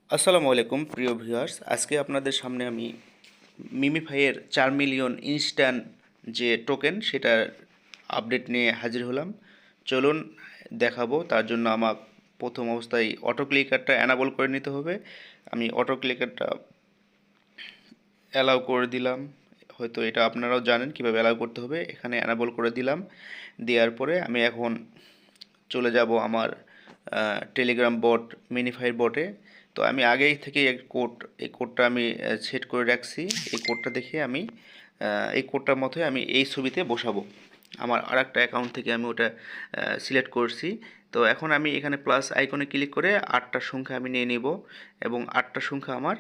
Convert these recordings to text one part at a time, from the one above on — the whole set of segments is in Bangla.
আসসালামু আলাইকুম প্রিয় ভিউয়ার্স, আজকে আপনাদের সামনে আমি মিমিফাইয়ের 4 মিলিয়ন ইনস্ট্যান্ট যে টোকেন সেটার আপডেট নিয়ে হাজির হলাম। চলুন দেখাবো। তার জন্য আমার প্রথম অবস্থায় অটো ক্লিকারটা অ্যানাবল করে নিতে হবে। আমি অটো ক্লিকারটা অ্যালাউ করে দিলাম। হয়তো এটা আপনারাও জানেন কীভাবে অ্যালাউ করতে হবে। এখানে অ্যানাবল করে দিলাম। দেওয়ার পরে আমি এখন চলে যাব আমার টেলিগ্রাম বট মিনিফাইয়ের বটে। তো আমি আগেই থেকে এই কোডটা আমি সেট করে রাখছি। এই কোডটা দেখে আমি এই কোডটার মতোই আমি এই ছবিতে বসাবো। আমার আরেকটা অ্যাকাউন্ট থেকে আমি ওটা সিলেক্ট করছি। তো এখন আমি এখানে প্লাস আইকনে ক্লিক করে 8টা সংখ্যা আমি নিয়ে নিব এবং 8টা সংখ্যা আমার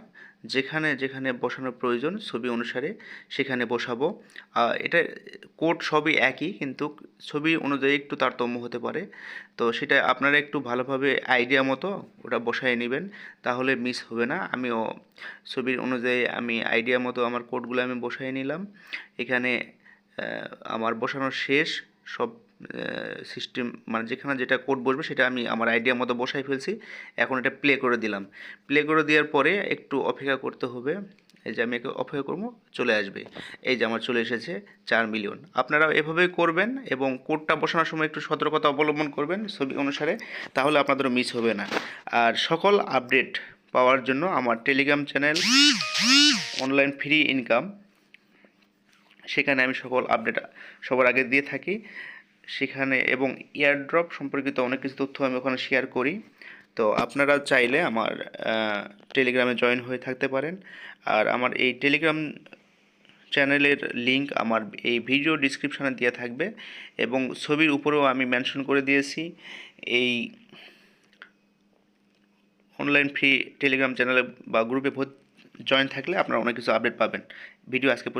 যেখানে যেখানে বসানোর প্রয়োজন ছবি অনুসারে সেখানে বসাবো। এটা কোড সবই একই, কিন্তু ছবি অনুযায়ী একটু তারতম্য হতে পারে। তো সেটা আপনারা একটু ভালোভাবে আইডিয়া মতো ওটা বসায় নেবেন, তাহলে মিস হবে না। আমিও ছবির অনুযায়ী আমি আইডিয়া মতো আমার কোডগুলো আমি বসায় নিলাম। এখানে আমার বসানো শেষ। সব সিস্টেম মানে যেখানে যেটা কোড বসবে সেটা আমি আমার আইডিয়া মতো বসাই ফেলছি। এখন এটা প্লে করে দিলাম। প্লে করে দেওয়ার পরে একটু অপেক্ষা করতে হবে। এই যে আমি একটু অপেক্ষা করবো, চলে আসবে। এই যে আমার চলে এসেছে 4 মিলিয়ন। আপনারাও এভাবেই করবেন এবং কোডটা বসানোর সময় একটু সতর্কতা অবলম্বন করবেন ছবি অনুসারে, তাহলে আপনাদেরও মিস হবে না। আর সকল আপডেট পাওয়ার জন্য আমার Telegram channel online free income, সেখানে আমি সকল আপডেট সবার আগে দিয়ে থাকি সেখানে, এবং এয়ারড্রপ সম্পর্কিত অনেক কিছু তথ্য আমি ওখানে শেয়ার করি। তো আপনারা চাইলে আমার টেলিগ্রামে জয়েন হয়ে থাকতে পারেন। আর আমার এই টেলিগ্রাম চ্যানেলের লিংক আমার এই ভিডিও ডিসক্রিপশানে দেওয়া থাকবে এবং ছবির উপরেও আমি মেনশন করে দিয়েছি। এই অনলাইন ফ্রি টেলিগ্রাম চ্যানেলে বা গ্রুপে জয়েন থাকলে আপনারা অনেক কিছু আপডেট পাবেন। ভিডিও আজকে পর্যন্ত।